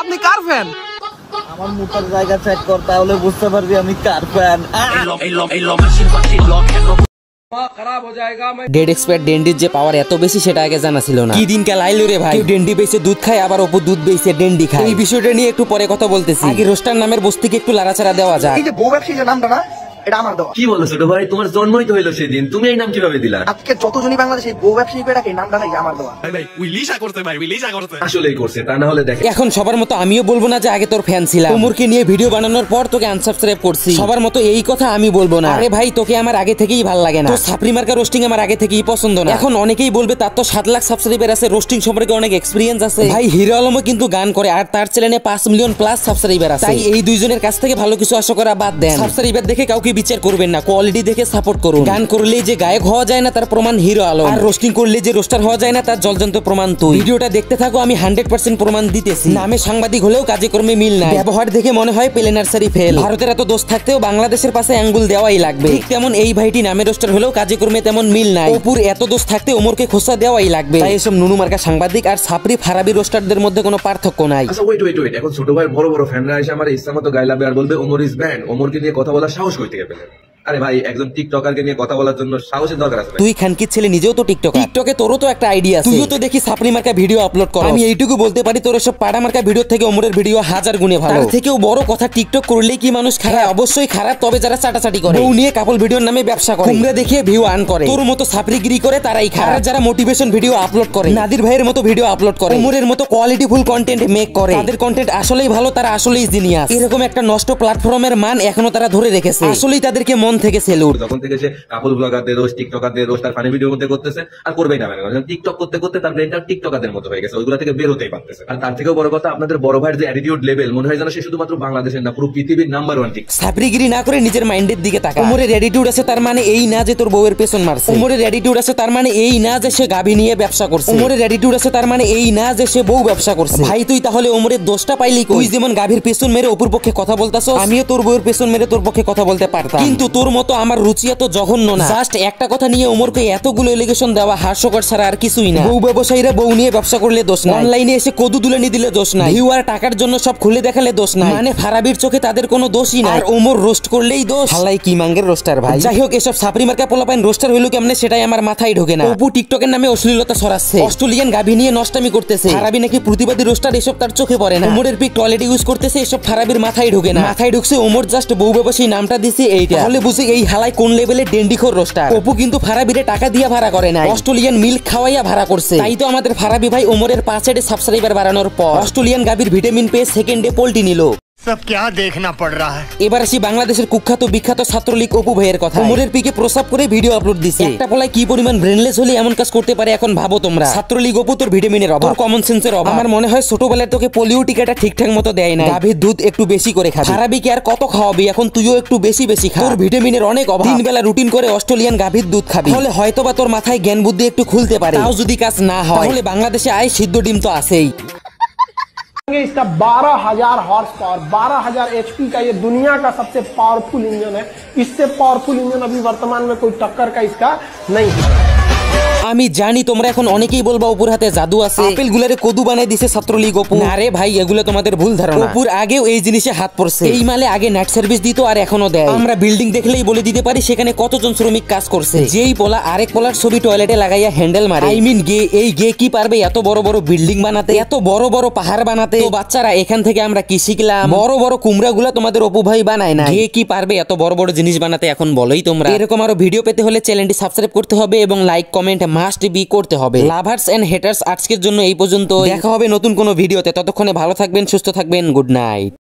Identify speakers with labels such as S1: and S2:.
S1: আপনি কার ফ্যান?
S2: আমার মুখের জায়গা চেক কর, তাহলে বুঝতে পারবি আমি কার ফ্যান।
S3: ডেড এক্সপার্ট ডেন্ডির যে পাওয়ার এত বেশি সেটা আগে জানা ছিল না। কি দিনকাল আইলো রে ভাই, ডেন্ডি বেচে দুধ খায়, আবার অপু দুধ বেচে ডেন্ডি খায়। এই বিষয়টা নিয়ে একটু পরে কথা বলতেছি, আগে রোস্টার নামের বস্তিকে একটু লাড়াচাড়া দেওয়া যায়।
S4: এই যে বউ ব্যবসায়ী যে নামটা না, এটা আমার দেওয়া।
S5: কি বলো ছোট ভাই, তোমার জন্মই তো হইলো সেদিন, তুমি এই নাম কিভাবে দিলা?
S4: আজকে যতজনই বাংলাদেশে বউ ব্যবসায়ী পেয়ে রাখে, নামটা নাকি আমার দেওয়া।
S5: আসলেই করছে, তা না হলে দেখে।
S3: এখন সবার মতো আমিও বলবো না যে আগে তোর ফ্যান ছিলাম, ওমরকে নিয়ে ভিডিও বানানোর পর তোকে আনসাবস্ক্রাইব করছি, সবার মতো এই কথা আমি বলবো না। আরে ভাই, তোকে আমার আগে থেকেই ভালো লাগে না, তো সাপরি মার্কা রোস্টিং আমার আগে থেকেই পছন্দ না। এখন অনেকেই বলবে তার তো 7 লাখ সাবস্ক্রাইবার আছে, রোস্টিং সম্পর্কে অনেক এক্সপিরিয়েন্স আছে। ভাই হিরো আলমও কিন্তু গান করে, আর তার চ্যানেলে 5 মিলিয়ন প্লাস সাবস্ক্রাইবার আছে। তাই এই দুইজনের কাছ থেকে ভালো কিছু আশা করা বাদ দেন। সাবস্ক্রাইবার দেখে কাউকে বিচার করবেন না, কোয়ালিটি দেখে সাপোর্ট করুন। গান করলে যে গায়ক হওয়া যায় না তার প্রমাণ হিরো আলম, আর রোস্টিং করলে যে রোস্টার হওয়া যায় না তার জলজন্ত প্রমাণ তুই। ভিডিওটা দেখতে থাকো, আমি 100% প্রমাণ দিতেছি। নামে সাংবাদিক হলেও কাজে কর্মে মিল নাই, ব্যবহার দেখে মনে হয় প্লে নার্সারি ফেল। ভারতের এত দোষ থাকতেও বাংলাদেশের পাশে আঙ্গুল দেওয়াই লাগবে। ঠিক তেমন এই ভাইটি নামে রোস্টার হলেও কাজে কর্মে তেমন মিল নাই। অপুর এত দোষ থাকতে ওমরকে খোসা দেওয়াই লাগবে। তাই এসব নুনু মার্কা সাংবাদিক আর সাপরি ফারাবি রোস্টারদের মধ্যে কোনো পার্থক্য নাই।
S5: আচ্ছা ওয়েট, এখন ছোট ভাইয়ের বড় বড় ফ্যানরা এসে আমার ইচ্ছা মতো গাইলাবে আর বলবে ওমর ইজ ব্যান্ড, ওমরকে নিয়ে কথা বলার সাহস কই থেকে পেলেন? আরে ভাই, একজন টিকটকারকে নিয়ে কথা বলার জন্য সাহসের দরকার আছে।
S3: তুই খানকির ছেলে, নিজেও তো টিকটক, টিকটকে তোরও তো একটা আইডিয়া আছে, তুইও তো দেখি সাপরি মার্কা ভিডিও আপলোড কর। আমি এইটুকু বলতে পারি, তোর সব পাড়া মার্কা ভিডিও থেকে ওমরের ভিডিও 1000 গুণে ভালো। তার থেকেও বড় কথা, টিকটক করলেই কি মানুষ খারাপ? অবশ্যই খারাপ, তবে যারা চাটাচাটি করে, বউ নিয়ে কাপল ভিডিওর নামে ব্যবসা করে, তোমরা দেখিয়ে ভিউ আর্ন করে, তোর মতো সাপরিগিরি করে তারাই খারাপ। আর যারা মোটিভেশন ভিডিও আপলোড করে, নাদির ভাইয়ের মতো ভিডিও আপলোড করে, ওমরের মতো কোয়ালিটিফুল কন্টেন্ট মেক করে, তাদের কন্টেন্ট আসলেই ভালো, তারা আসলেই জিনিয়াস। এরকম একটা নষ্ট প্ল্যাটফর্মের মান এখনো তারা ধরে রেখেছে, আসলেই তাদেরকে মন থেকে সেলুট।
S5: তখন থেকে সে কাপল ব্লগারদের রোস্ট, টিকটকারদের রোস্ট আর ফানি ভিডিওর মধ্যে করতেছে, আর করবেই না। টিকটক করতে করতে তার ব্রেনটা টিকটকারদের মতো হয়ে গেছে, ওইগুলো থেকে বের হতেই পারতেছে। আর তার থেকেও বড় কথা, আপনাদের বড় ভাইয়ের যে অ্যাটিটিউড লেভেল, মনে হয় যেন সে শুধুমাত্র বাংলাদেশের না, পুরো পৃথিবীর নাম্বার 1 টিক।
S3: সাপরিগিরি না করে নিজের মাইন্ডের দিকে তাকা। ওমরের অ্যাটিটিউড আছে তার মানে এই না যে তোর বউয়ের পেছন মারছে। ওমরের অ্যাটিটিউড আছে তার মানে এই না যে সে গাভী নিয়ে ব্যবসা করছে। ওমরের অ্যাটিটিউড আছে তার মানে এই না যে সে বউ ব্যবসা করছে। ভাই তুই তাহলে ওমরের দোষটা পাইলি কই? তুই যেমন গাভীর পেছন মেরে অপুর পক্ষে কথা বলতাছস, আমিও তোর বউয়ের পেছন মেরে তোর পক্ষে কথা বলতে পারতাম, কিন্তু তোর মতো আমার রুচি এত জঘন্য না। জাস্ট একটা কথা নিয়ে ওমরকে এতগুলো এলিগেশন দেওয়া হাস্যকর ছাড়া আর কিছুই না। বউ ব্যবসায়ীরা বউ নিয়ে ব্যবসা করলে দোষ নাই, অনলাইনে এসে কদু দুলানি দিলে দোষ নাই, ভিউ আর টাকার জন্য সব খুলে দেখালে দোষ নাই, মানে ফারাবির চোখে তাদের কোনো দোষই নাই। আর ওমর রোস্ট করলেই দোষ। হালাই কি মাঙ্গের রোস্টার ভাই। যাই হোক, এসব সাপরি মার্কা পোলাপাইন রোস্টার হইলো কেমনে সেটাই আমার মাথায় ঢোকে না। অপু টিকটকের নামে অশ্লীলতা ছড়াচ্ছে, অস্ট্রেলিয়ান গাভী নিয়ে নষ্টামি করতেছে, ফারাবি নাকি প্রতিবাদী রোস্টার, এসব তার চোখে পড়ে না। ওমরের পিক টয়লেট ইউজ করতেছে, এসব ফারাবির মাথায় ঢোকে না। মাথায় ঢুকছে ওমর জাস্ট বউ ব্যবসায়ী নামটা দিছে এইটা, তাহলে বুঝি এই হালাই কোন লেভেলের ডেন্ডিখোর রোস্টার। অপু কিন্তু ফারাবিরে টাকা দিয়ে ভাড়া করে নাই, অস্ট্রেলিয়ান মিল্ক খাওয়াইয়া ভাড়া করছে। তাই তো আমাদের ফারাবি ভাই ওমরের 5 সাবস্ক্রাইবার বাড়ানোর পর অস্ট্রেলিয়ান গাভীর ভিটামিন পেয়ে সেকেন্ডে পোল্টি নিল।
S6: सब क्या देखना पड़ रहा है।
S3: এবার আসি বাংলাদেশের কুখ্যাত বিখ্যাত ছাত্রলীগ অপু ভাইয়ের কথা। ওমরের পিকে প্রসাব করে ভিডিও আপলোড দিছে। একটা পোলায় কি পরিমাণ ব্রেনলেস হলে এমন কাজ করতে পারে এখন ভাবো তোমরা। ছাত্রলীগ অপু, তোর ভিটামিনের অভাব, কমন সেন্সের অভাব। আমার মনে হয় ছোটবেলায় তোকে পোলিও টিকাটা ঠিকঠাক মতো দেয় না, গাভীর দুধ একটু বেশি করে খাবি। ফারাবিকে আর কত খাওয়াবি, এখন তুইও একটু বেশি বেশি খা। তোর ভিটামিনের অনেক অভাব, 3 বেলা রুটিন করে অস্ট্রেলিয়ান গাভীর দুধ খাবি, তাহলে হয়তোবা তোর মাথায় জ্ঞান বুদ্ধি একটু খুলতে পারে। তাও যদি কাজ না হয়, তাহলে বাংলাদেশে আয় সিদ্ধ ডিম তো আছেই।
S7: इसका 12,000 हॉर्स पावर, 12,000 HP का ये दुनिया का सबसे पावरफुल इंजन है। इससे पावरफुल इंजन अभी वर्तमान में कोई टक्कर का इसका नहीं है।
S3: আমি জানি তোমরা এখন অনেকেই বলবা অপুর হাতে জাদু আছে, আপেল গুলারে কদু বানাই দিছে ছাত্রলীগ অপু। আরে ভাই, এগুলো তোমাদের ভুল ধারণা। অপুর আগেও এই জিনিসে হাত পড়ছে। এই মালে আগে নাইট সার্ভিস দিত আর এখনো দেয়। আমরা বিল্ডিং দেখলেই বলে দিতে পারি সেখানে কতজন শ্রমিক কাজ করছে। যেই পোলা আরেক পোলার ছবি টয়লেটে লাগাইয়া হ্যান্ডেল মারে, আই মিন গে, এই গে কি পারবে এত বড় বড় বিল্ডিং বানাতে, এত বড় বড় পাহাড় বানাতে? তো বাচ্চারা, এখান থেকে আমরা কি শিখলাম? বড় বড় কুমড়া গুলা তোমাদের অপু ভাই বানায় না। গে কি পারবে এত বড় বড় জিনিস বানাতে? এখন বলোই তোমরা। এরকম আরো ভিডিও পেতে হলে চ্যানেলটি সাবস্ক্রাইব করতে হবে এবং লাইক কমেন্ট মাস্ট বি করতে হবে। লাভার্স এন্ড হেটার্স, আজকের জন্য এই পর্যন্ত। দেখা হবে নতুন কোনো ভিডিওতে, ততক্ষণে ভালো থাকবেন, সুস্থ থাকবেন, গুড নাইট।